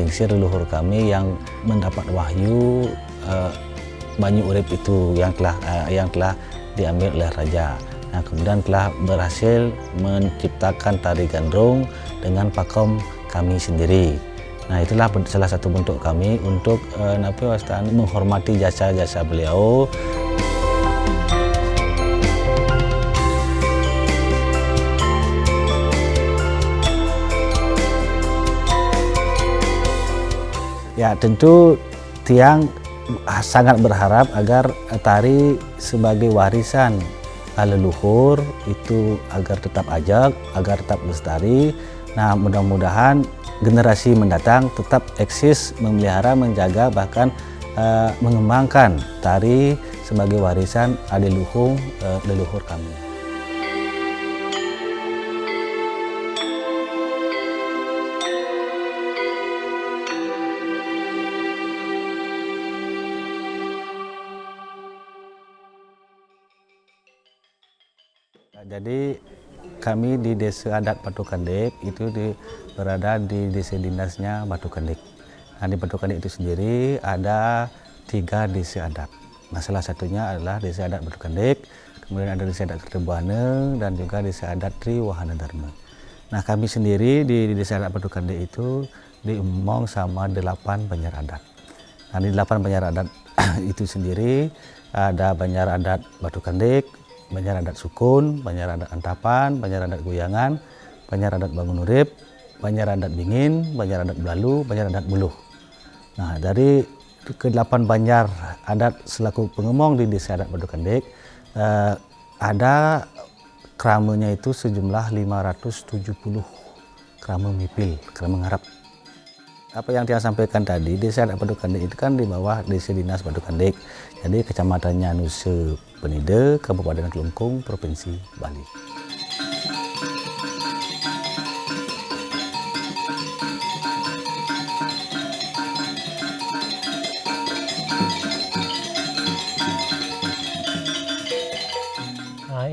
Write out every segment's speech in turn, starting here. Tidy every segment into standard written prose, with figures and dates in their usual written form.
menyingkir leluhur kami yang mendapat wahyu banyu urip itu yang telah diambil oleh raja. Nah, kemudian telah berhasil menciptakan tari gandrung dengan pakom kami sendiri. Nah, itulah salah satu bentuk kami untuk menghormati jasa-jasa beliau. Ya, tentu Tiang sangat berharap agar tari sebagai warisan leluhur itu agar tetap ajak, agar tetap lestari. Nah, mudah-mudahan generasi mendatang tetap eksis, memelihara, menjaga, bahkan mengembangkan tari sebagai warisan adiluhung leluhur kami. Jadi kami di Desa Adat Batu Kandik itu berada di desa dinasnya Batu Kandik. Nah, di Batu Kandik itu sendiri ada 3 desa adat. Nah, salah satunya adalah Desa Adat Batu Kandik, kemudian ada Desa Adat Kertebuana dan juga Desa Adat Tri Wahana Dharma. Nah, kami sendiri di Desa Adat Batu Kandik itu diemong sama 8 banjar adat. Nah, di 8 banjar adat itu sendiri ada Banjar Adat Batu Kandik, Banjar Adat Sukun, Banjar Adat Antapan, Banjar Adat Goyangan, Banjar Adat Bangun Urip, Banjar Adat Bingin, Banjar Adat Belalu, Banjar Adat Buluh. Nah, dari ke-8 Banjar Adat selaku pengemong di Desa Adat Batu Kandik, ada kramenya itu sejumlah 570 krama mipil, krama ngarap. Apa yang Tiang sampaikan tadi, Desa Adat Batu Kandik itu kan di bawah Desa Dinas Batu Kandik. Jadi kecamatannya Nusa Penida, Kabupaten Kelungkung, Provinsi Bali.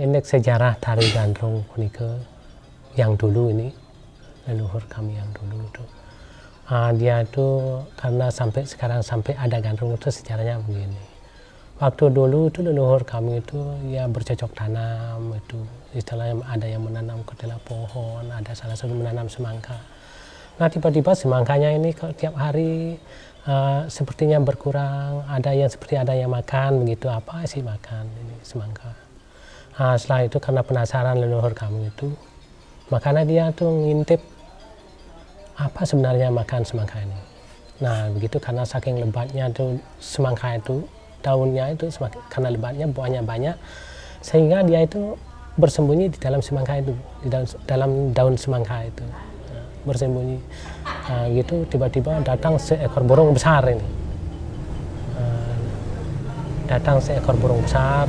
Indeks sejarah tari gandrung punika yang dulu ini, leluhur kami yang dulu itu. Dia itu karena sampai sekarang sampai ada gandrung itu sejarahnya begini. Waktu dulu itu leluhur kami itu ya bercocok tanam, itu istilahnya ada yang menanam ketela pohon, ada salah satu menanam semangka. Nah, tiba-tiba semangkanya ini tiap hari sepertinya berkurang, ada yang makan begitu, apa sih makan ini semangka. Setelah itu karena penasaran leluhur kami itu, makanya dia tuh ngintip apa sebenarnya makan semangka ini. Nah, begitu karena saking lebatnya tuh semangka itu, daunnya itu karena lebatnya, buahnya banyak, sehingga dia itu bersembunyi di dalam semangka itu, di dalam daun semangka itu, bersembunyi. Gitu tiba-tiba datang seekor burung besar ini. Datang seekor burung besar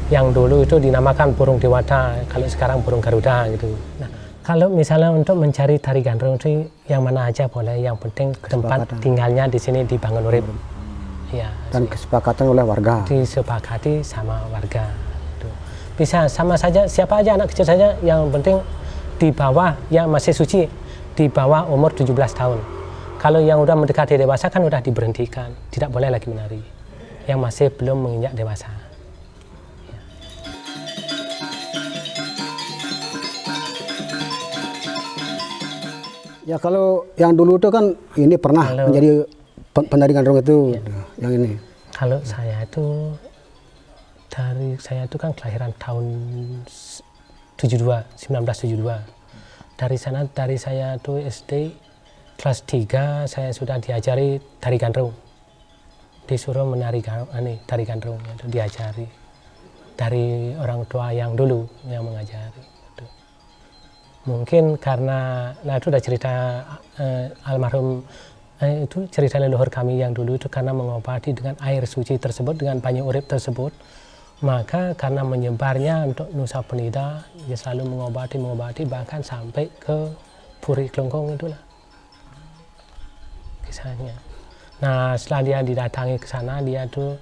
yang dulu itu dinamakan burung dewata, kalau sekarang burung garuda gitu. Nah, kalau misalnya untuk mencari tari gandrung itu yang mana aja boleh, yang penting tempat tinggalnya di sini di Bangun Urip. Ya, dan kesepakatan oleh warga. Disepakati sama warga. Bisa sama saja, siapa aja anak kecil saja, yang penting di bawah yang masih suci, di bawah umur 17 tahun. Kalau yang udah mendekati dewasa kan udah diberhentikan, tidak boleh lagi menari. Yang masih belum menginjak dewasa. Ya, kalau yang dulu itu kan ini pernah menjadi penari gandrung itu, ya. Yang ini. Kalau saya itu kan kelahiran tahun 1972. Dari saya itu SD kelas 3 saya sudah diajari tari gandrung. Disuruh menari tari gandrung, itu diajari dari orang tua yang dulu yang mengajari. Mungkin karena, nah itu udah cerita almarhum, itu cerita leluhur kami yang dulu itu karena mengobati dengan air suci tersebut, dengan banyu urip tersebut, maka karena menyebarnya untuk Nusa Penida, dia selalu mengobati bahkan sampai ke Puri Kelungkung itulah kisahnya. Nah, setelah dia didatangi ke sana, dia tuh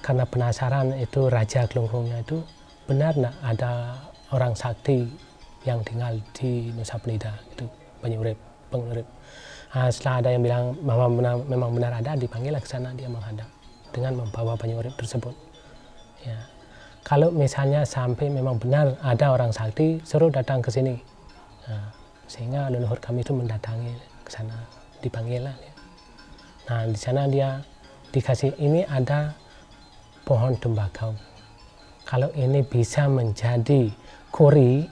karena penasaran itu Raja Kelungkungnya itu benar nggak ada orang sakti yang tinggal di Nusa Penida itu Banyu Urip, Bangun Urip. Setelah ada yang bilang bahwa memang benar ada, dipanggillah ke sana, dia menghadap dengan membawa banyu urip tersebut. Ya. Kalau misalnya sampai memang benar ada orang sakti, suruh datang ke sini. Nah, sehingga leluhur kami itu mendatangi ke sana, dipanggillah dia. Nah, di sana dia dikasih, ini ada pohon tembakau. Kalau ini bisa menjadi kori,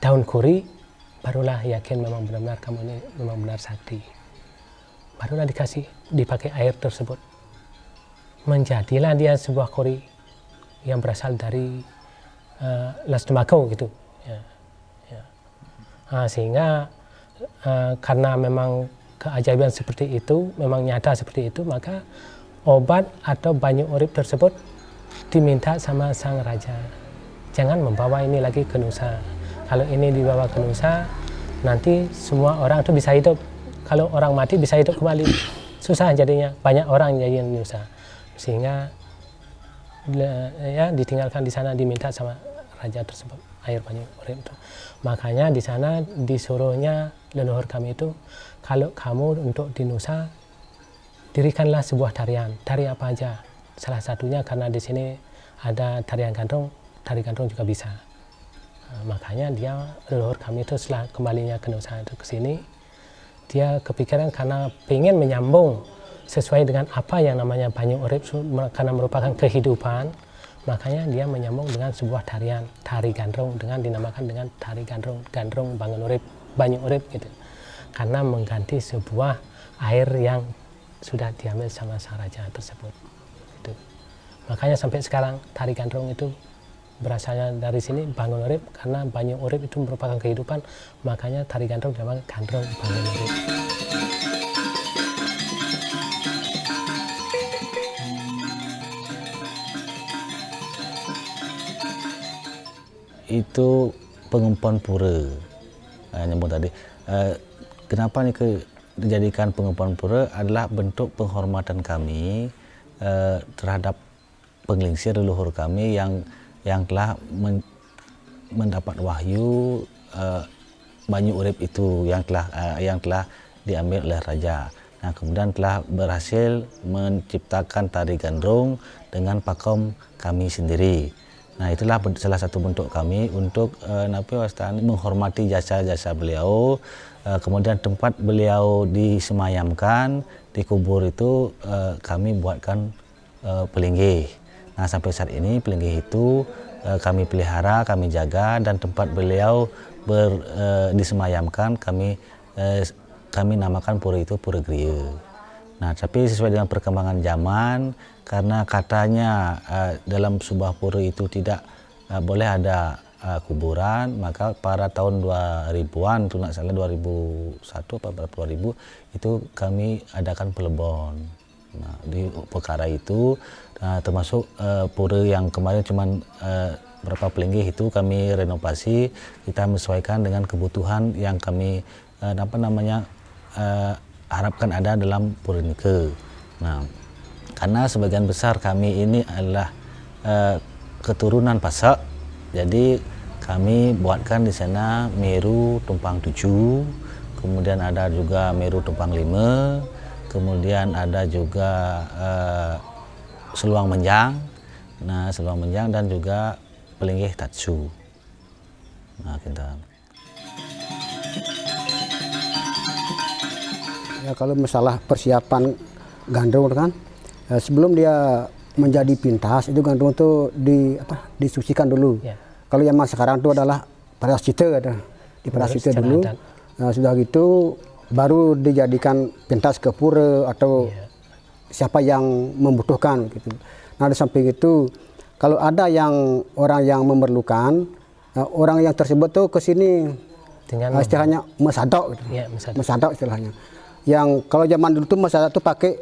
daun kori, barulah yakin memang benar-benar kamu ini memang benar sakti. Barulah dipakai air tersebut. Menjadilah dia sebuah kori yang berasal dari las tembakau gitu. Ya, ya. Sehingga karena memang keajaiban seperti itu, memang nyata seperti itu, maka obat atau banyu urip tersebut diminta sama sang raja. Jangan membawa ini lagi ke Nusa. Kalau ini dibawa ke Nusa, nanti semua orang itu bisa hidup. Kalau orang mati bisa hidup kembali. Susah jadinya, banyak orang jadi Nusa. Sehingga ya ditinggalkan di sana, diminta sama raja tersebut air banyu urip itu. Makanya di sana disuruhnya leluhur kami itu, kalau kamu untuk di Nusa dirikanlah sebuah tarian. Tari apa aja? Salah satunya karena di sini ada tarian gandrung, tari gandrung juga bisa. Makanya dia leluhur kami itu setelah kembalinya ke Nusa itu ke sini, dia kepikiran karena ingin menyambung sesuai dengan apa yang namanya banyu urip karena merupakan kehidupan, makanya dia menyambung dengan sebuah tarian, tari gandrung, dengan dinamakan dengan tari gandrung, gandrung bangun urip, banyu urip gitu. Karena mengganti sebuah air yang sudah diambil sama sang raja tersebut. Gitu. Makanya sampai sekarang tari gandrung itu berasalnya dari sini bangun urip, karena banyu urip itu merupakan kehidupan, makanya tari gandrung dinamakan gandrung bangun urip. Itu pengumpulan pura nyambung tadi. Kenapa nih dijadikan pengumpulan pura adalah bentuk penghormatan kami terhadap penglingsir leluhur kami yang telah mendapat wahyu banyu urip itu yang telah diambil oleh raja. Nah, kemudian telah berhasil menciptakan tari gandrung dengan pakom kami sendiri. Nah, itulah salah satu bentuk kami untuk menghormati jasa-jasa beliau. Kemudian tempat beliau disemayamkan, dikubur itu kami buatkan pelinggih. Nah, sampai saat ini pelinggih itu kami pelihara, kami jaga, dan tempat beliau disemayamkan kami namakan pura itu Pura Griya. Nah, tapi sesuai dengan perkembangan zaman, karena katanya dalam sebuah pura itu tidak boleh ada kuburan, maka pada tahun 2000-an, itu nggak salah 2001 atau berapa 2000, itu kami adakan pelebon. Nah, di perkara itu termasuk pura yang kemarin cuma berapa pelinggih itu kami renovasi, kita menyesuaikan dengan kebutuhan yang kami harapkan ada dalam pura nike. Nah, karena sebagian besar kami ini adalah keturunan Pasak, jadi kami buatkan di sana Meru Tumpang 7, kemudian ada juga Meru Tumpang 5, kemudian ada juga Seluang Menjang, nah Seluang Menjang, dan juga Pelinggih Tatsu. Nah, kita. Ya, kalau masalah persiapan gandrung kan, sebelum dia menjadi pintas itu gandrung itu disucikan dulu. Ya. Kalau yang sekarang itu adalah prascita, di prascita dulu. Nah, sudah gitu baru dijadikan pintas ke pura atau siapa yang membutuhkan gitu. Nah, di samping itu kalau ada orang yang memerlukan, orang yang tersebut tuh ke sini dengan istilahnya mesadok gitu. Ya, mesadok istilahnya. Yang kalau zaman dulu tuh masyarakat tuh pakai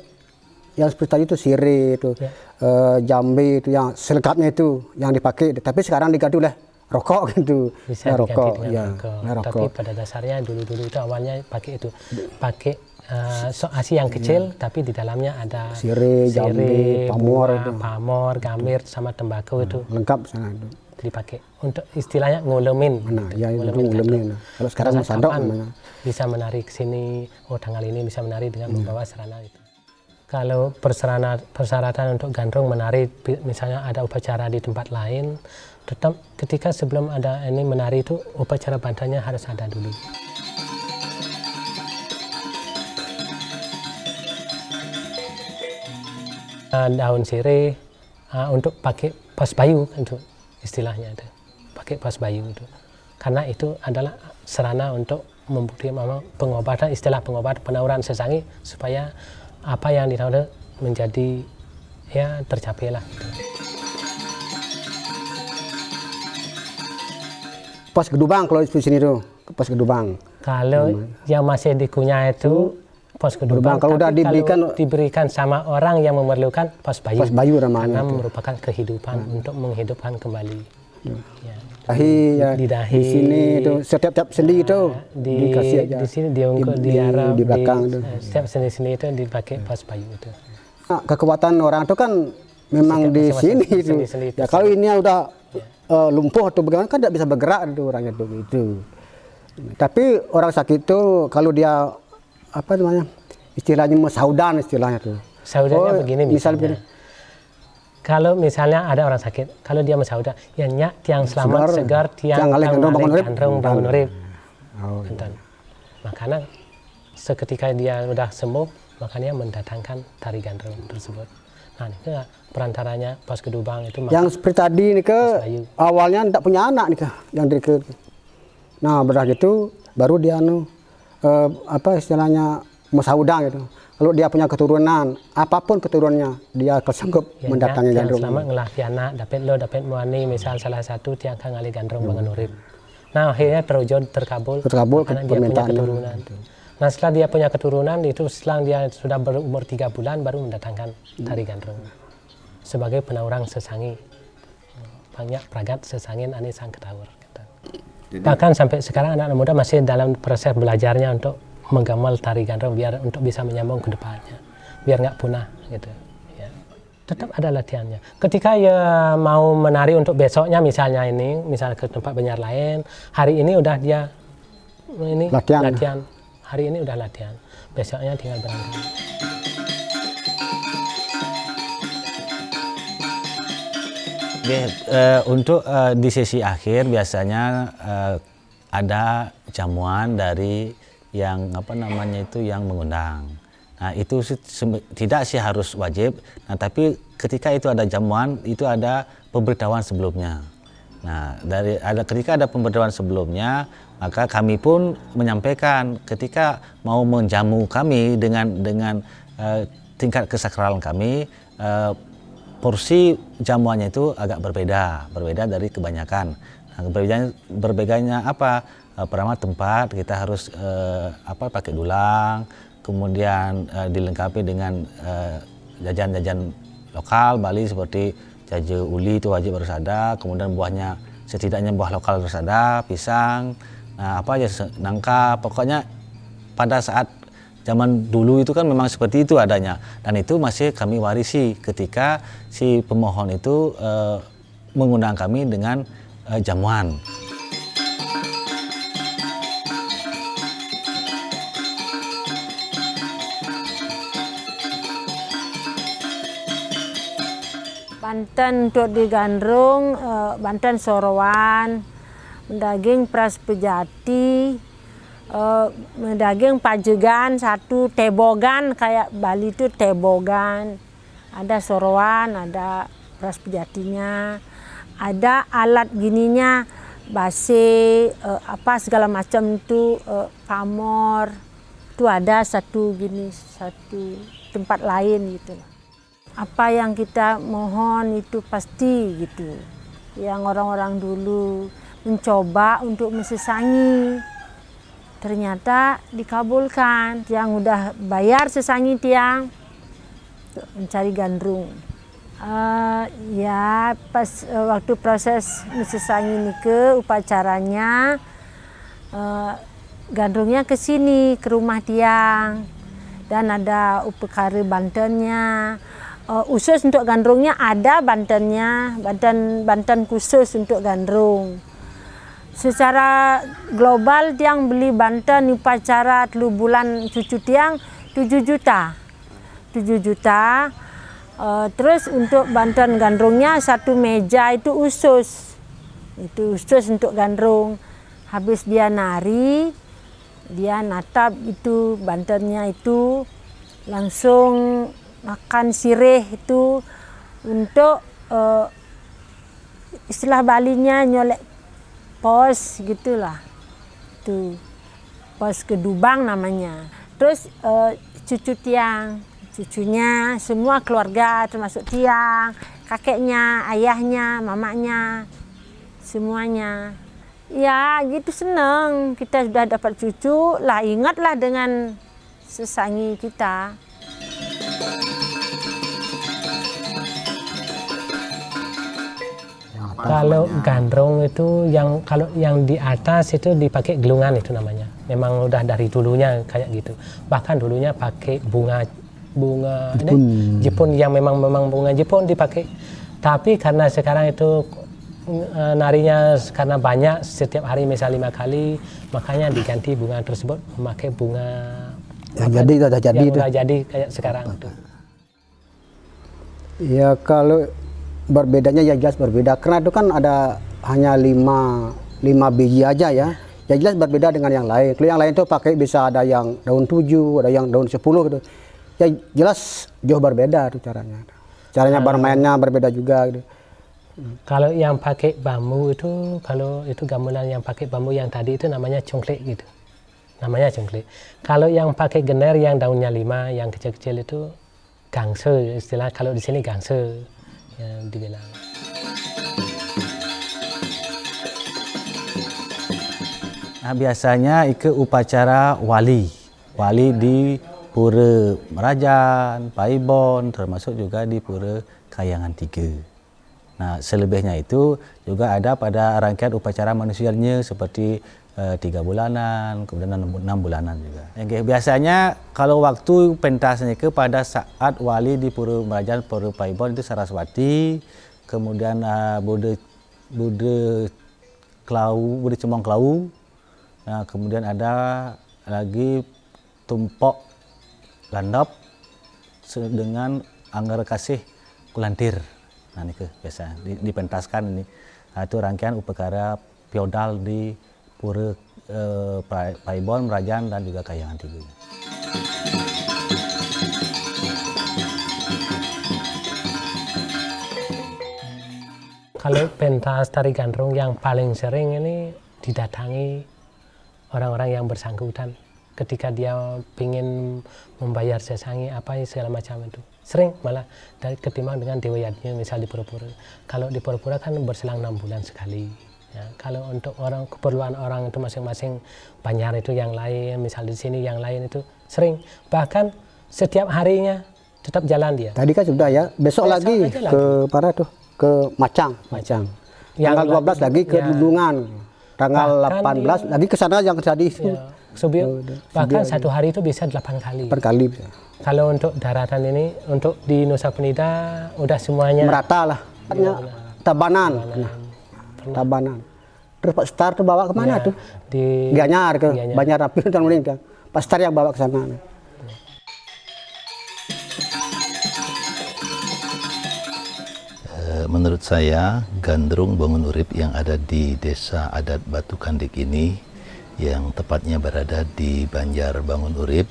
yang seperti tadi itu sirih itu, jambe itu yang selengkapnya itu yang dipakai. Tapi sekarang diganti oleh rokok gitu. Bisa diganti rokok, dengan rokok. Tapi pada dasarnya dulu itu awalnya pakai itu, pakai sok asi yang kecil, tapi di dalamnya ada sirih, jambe, pamor, pamor, gambir sama tembakau itu. Lengkap sana itu. dipakai untuk istilahnya ngulemin. Nah, gitu. ya itu Ngulemin ngulemin. gandrung. Kalau sekarang Masa sandok kapan namanya. bisa menari ke sini, oh tanggal ini bisa menari dengan membawa sarana itu. Kalau persyaratan untuk gandrung menari, misalnya ada upacara di tempat lain, tetap ketika sebelum ada ini menari itu upacara bantannya harus ada dulu. Daun sirih untuk pakai pas bayu untuk istilahnya itu, pakai pas bayu itu, karena itu adalah sarana untuk membuktikan pengobatan, istilah pengobatan penauran sesangi supaya apa yang ditahu menjadi ya tercapailah. Gitu. Pos Gedubang kalau di sini tuh, pos Gedubang. Kalau yang masih dikunyah itu pos Gedubang, kalau udah diberikan sama orang yang memerlukan pos bayu. Pos bayu namanya. Karena merupakan kehidupan untuk menghidupkan kembali. Ya. Dahi ya, di dahi. Di sini itu setiap sendi itu dikasih aja. Di sini diungkut di arah di belakang itu. Setiap sendi-sendi itu dipakai pos bayu itu. Nah, kekuatan orang itu kan memang di sini itu. Ya kalau ini udah lumpuh atau bagaimana kan tidak bisa bergerak itu orangnya itu gitu. Tapi orang sakit itu kalau dia apa namanya istilahnya saudan istilahnya tuh. Saudannya begini misalnya. Kalau misalnya ada orang sakit, kalau dia mesauda, ya nyak tiang selamat segar tiang gandrung bangun urip. Makanya seketika dia sudah sembuh, makanya mendatangkan tari gandrung tersebut. Nah, ini perantaranya pos Gedubang itu. Yang seperti tadi nih ke awalnya tidak punya anak nih ke yang dari ke. Nah, berdah gitu baru dia apa istilahnya mesauda gitu. Kalau dia punya keturunan, apapun keturunannya, dia kesanggup mendatangi gandrung. Selama ngelatih anak, dapat muani, misal salah satu tiang kang ngali gandrung bangun urip. Nah, akhirnya terkabul karena dia punya keturunan. Nah, setelah dia punya keturunan, itu setelah dia sudah berumur 3 bulan, baru mendatangkan tari gandrung. Sebagai penaurang sesangi. Banyak pragat sesangin ane sang ketawur. Bahkan sampai sekarang anak muda masih dalam proses belajarnya untuk menggamal tari gandrung biar untuk bisa menyambung ke depannya, biar nggak punah gitu. Ya. Tetap ada latihannya. Ketika ya mau menari untuk besoknya misalnya ini, misal ke tempat penyiar lain, hari ini udah dia ini latihan. Hari ini udah latihan, besoknya tinggal berangkat. Untuk di sesi akhir biasanya ada jamuan dari yang apa namanya itu yang mengundang. Nah itu tidak sih harus wajib. Nah tapi ketika itu ada jamuan itu ada pemberitahuan sebelumnya. Nah ketika ada pemberitahuan sebelumnya maka kami pun menyampaikan ketika mau menjamu kami dengan tingkat kesakralan kami. Porsi jamuannya itu agak berbeda dari kebanyakan. Nah, berbedanya apa? Pertama tempat kita harus pakai dulang, kemudian dilengkapi dengan jajan-jajan lokal Bali seperti jaje uli itu wajib harus ada, kemudian buahnya setidaknya buah lokal harus ada, pisang, nah apa aja nangka, pokoknya pada saat zaman dulu itu kan memang seperti itu adanya, dan itu masih kami warisi ketika si pemohon itu mengundang kami dengan jamuan. Banten untuk di gandrung, Banten Sorowan, daging Pras Pejati, daging pajegan satu, tebogan kayak Bali itu tebogan, ada sorowan, ada Pras Pejatinya, ada alat gininya base apa segala macam itu pamor itu ada satu gini satu tempat lain gitu. Apa yang kita mohon itu pasti gitu, yang orang-orang dulu mencoba untuk mesesangi. Ternyata dikabulkan, yang udah bayar sesangi tiang mencari gandrung. Ya pas waktu proses sesangi ini ke upacaranya gandrungnya ke sini ke rumah tiang dan ada upekari Bantennya, Khusus untuk gandrungnya ada Bantennya, Banten khusus untuk gandrung. Secara global tiang beli Banten upacara 3 bulan cucu tiang 7 juta. 7 juta. Terus untuk Banten gandrungnya 1 meja itu khusus. Itu khusus untuk gandrung. Habis dia nari, dia natap itu Bantennya itu langsung makan sirih itu untuk istilah Balinya nyolek pos gitulah. Itu pos kedubang namanya. Terus cucu tiang, cucunya semua keluarga termasuk tiang, kakeknya, ayahnya, mamanya, semuanya. Ya gitu seneng kita sudah dapat cucu lah, ingatlah dengan sesangi kita. Kalau gandrung itu kalau yang di atas itu dipakai gelungan itu namanya. Memang udah dari dulunya kayak gitu. Bahkan dulunya pakai bunga Jepun yang memang bunga Jepun dipakai. Tapi karena sekarang itu narinya karena banyak setiap hari misal 5 kali, makanya diganti bunga tersebut memakai bunga yang udah jadi kayak sekarang itu. Ya kalau berbedanya ya jelas berbeda, karena itu kan ada hanya 5 biji aja ya. Ya jelas berbeda dengan yang lain. Kalau yang lain itu pakai bisa ada yang daun 7, ada yang daun 10 gitu. Ya jelas jauh berbeda tuh caranya. Caranya bermainnya berbeda juga gitu. Kalau yang pakai bambu itu, kalau itu gamelan yang pakai bambu yang tadi itu namanya congklek gitu. Namanya congklek. Kalau yang pakai gener yang daunnya 5, yang kecil-kecil itu gangse istilah, kalau di sini gangse yang dibilang. Nah, biasanya itu upacara wali di Pura Merajan, Paibon, termasuk juga di Pura Kayangan 3. Nah, selebihnya itu juga ada pada rangkaian upacara manusianya seperti 3 bulanan, kemudian 6 bulanan juga. Biasanya kalau waktu pentasnya ke pada saat wali di Pura Merajan, Pura Paibon itu Saraswati, kemudian Bude Cemong Klau, nah, kemudian ada lagi Tumpok Landap dengan Anggara Kasih Kulantir. Nah, ini biasa dipentaskan ini. Nah, itu rangkaian upacara feodal di Pura Paibon, Merajan, dan juga Kayangan 3. Kalau pentas tari gandrung yang paling sering ini didatangi orang-orang yang bersangkutan ketika dia ingin membayar sesangi apa segala macam itu. Sering malah ketimbang dengan Dewa Yadinya misal di Pura-Pura. Kalau di Pura-Pura kan berselang 6 bulan sekali. Ya, kalau untuk keperluan orang itu masing-masing Banjar itu yang lain, misal di sini yang lain itu sering. Bahkan setiap harinya tetap jalan dia. Tadi kan sudah ya, besok lagi ke para tuh ke Macang. Tanggal 12 lagi ke Dudungan. Tanggal 18 lagi ke sana yang tadi. Ya, bahkan satu hari itu bisa 8 kali. 8 kali bisa. Kalau untuk daratan ini, untuk di Nusa Penida udah semuanya merata lah. Tabanan. Tabanan. Terus Pak Star tuh bawa kemana tuh? Di Gianyar ke Banjar Rapi dan Mending. Pak Star yang bawa ke sana. Menurut saya gandrung bangun urip yang ada di desa adat Batu Kandik ini, yang tepatnya berada di Banjar Bangun Urip,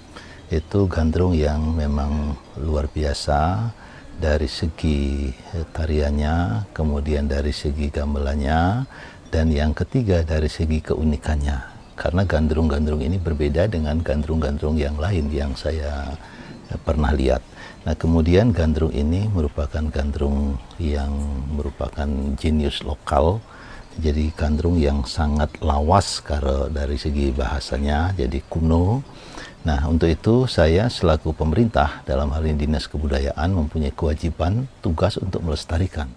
itu gandrung yang memang luar biasa dari segi tariannya, kemudian dari segi gamelannya, dan yang ketiga dari segi keunikannya. Karena gandrung-gandrung ini berbeda dengan gandrung-gandrung yang lain yang saya pernah lihat. Nah, kemudian gandrung ini merupakan gandrung yang merupakan jenius lokal. Jadi gandrung yang sangat lawas kalau dari segi bahasanya, jadi kuno. Nah, untuk itu saya selaku pemerintah, dalam hal ini Dinas Kebudayaan, mempunyai kewajiban tugas untuk melestarikan.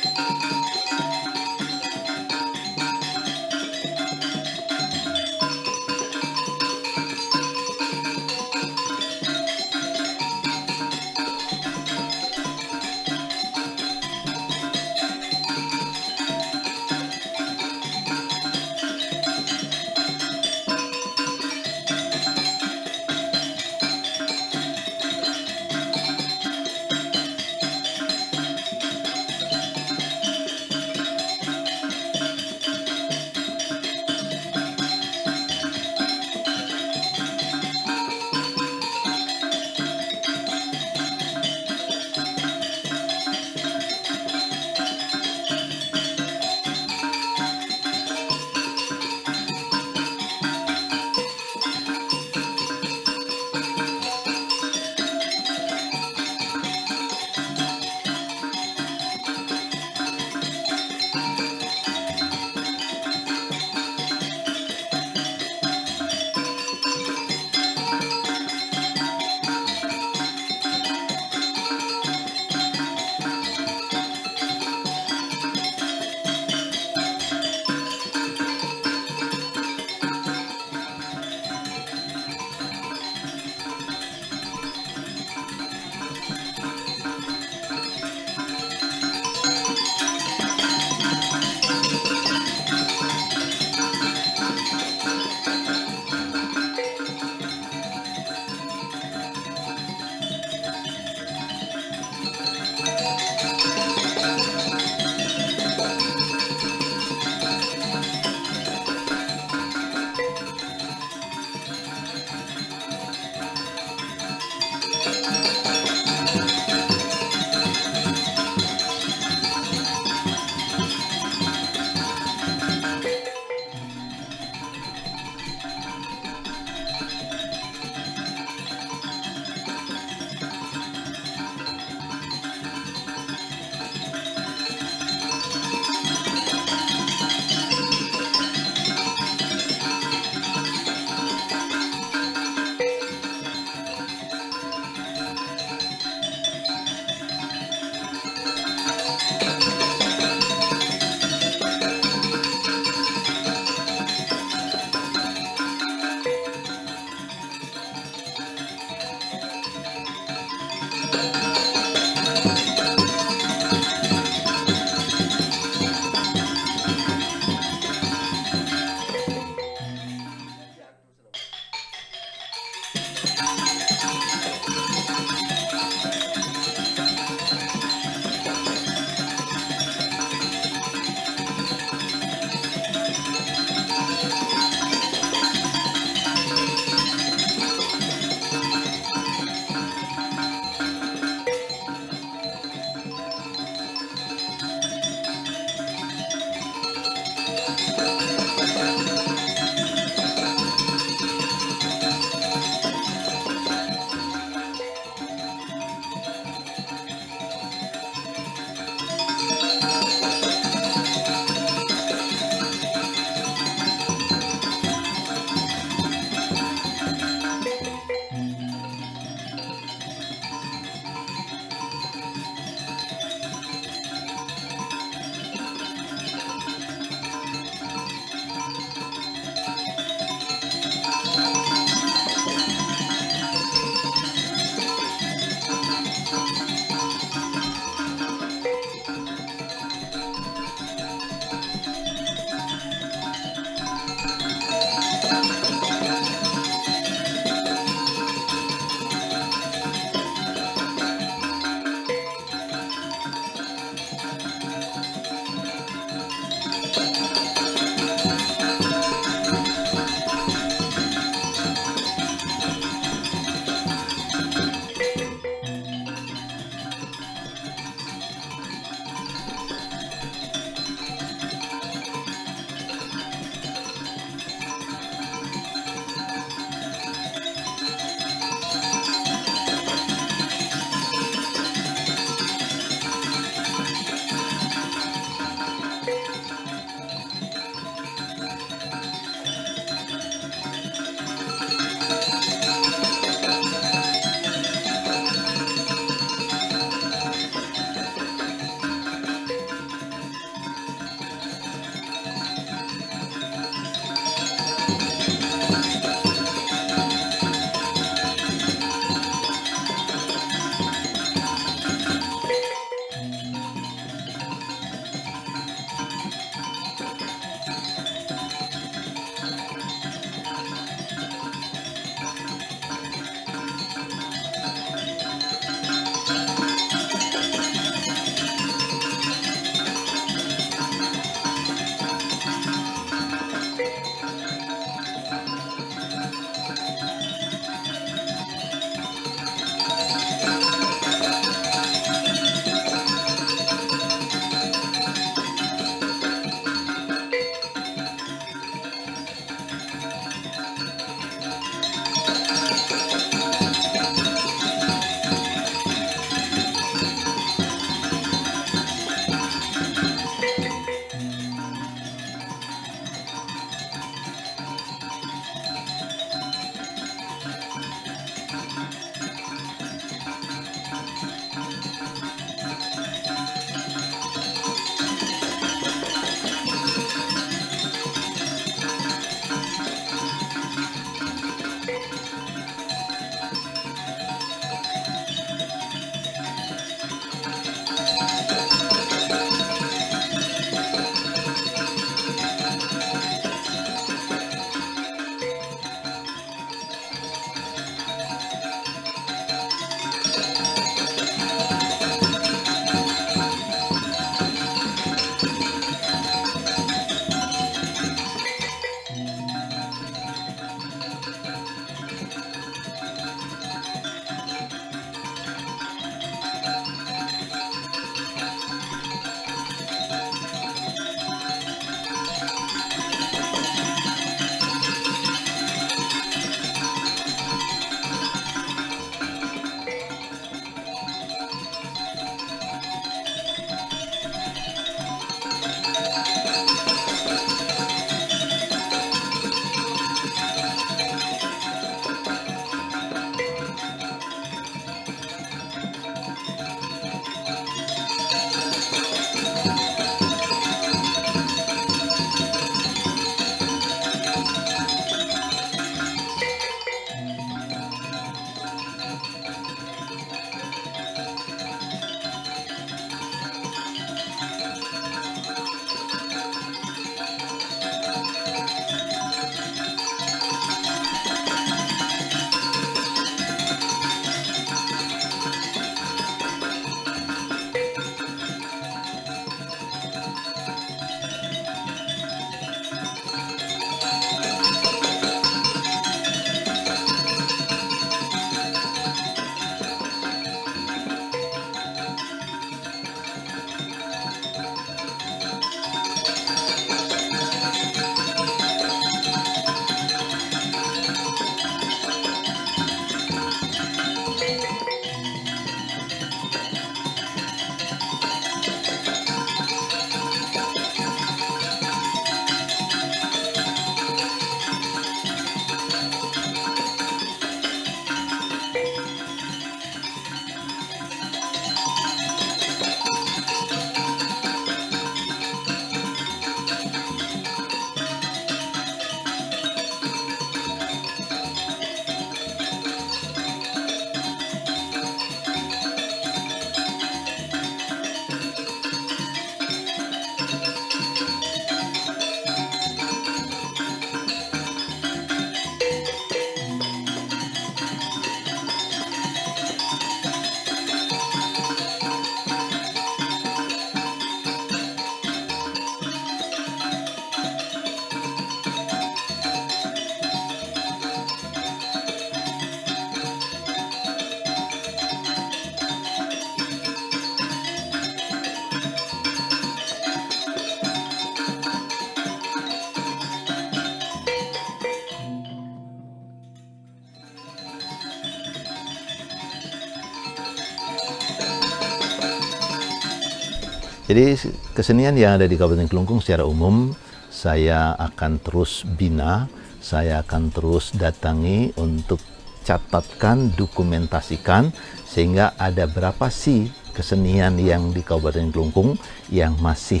Jadi kesenian yang ada di Kabupaten Kelungkung secara umum saya akan terus bina, saya akan terus datangi untuk catatkan, dokumentasikan sehingga ada berapa sih kesenian yang di Kabupaten Kelungkung yang masih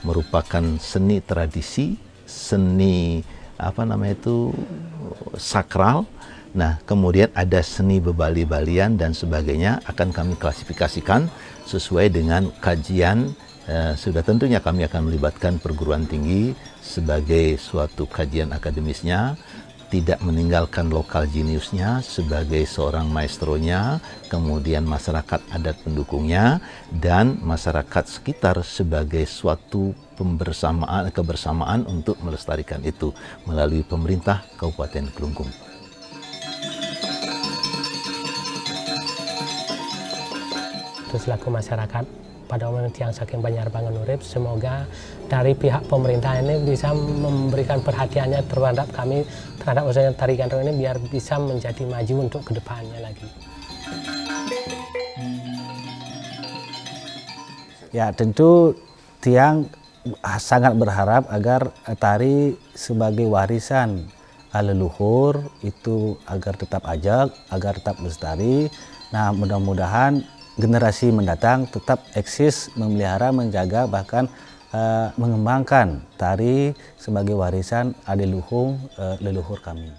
merupakan seni tradisi, seni sakral. Nah, kemudian ada seni bebali-balian dan sebagainya akan kami klasifikasikan sesuai dengan kajian. Sudah tentunya kami akan melibatkan perguruan tinggi sebagai suatu kajian akademisnya, tidak meninggalkan lokal jeniusnya sebagai seorang maestronya, kemudian masyarakat adat pendukungnya, dan masyarakat sekitar sebagai suatu kebersamaan untuk melestarikan itu melalui pemerintah Kabupaten Kelungkung. Terus selaku masyarakat pada umumnya Tiang Saking Banjar Bangun Urip, semoga dari pihak pemerintah ini bisa memberikan perhatiannya terhadap kami, terhadap usaha tari gandrung ini biar bisa menjadi maju untuk kedepannya lagi. Ya, tentu Tiang sangat berharap agar tari sebagai warisan leluhur itu agar tetap ajak, agar tetap lestari. Nah, mudah-mudahan generasi mendatang tetap eksis, memelihara, menjaga, bahkan mengembangkan tari sebagai warisan adiluhung leluhur kami.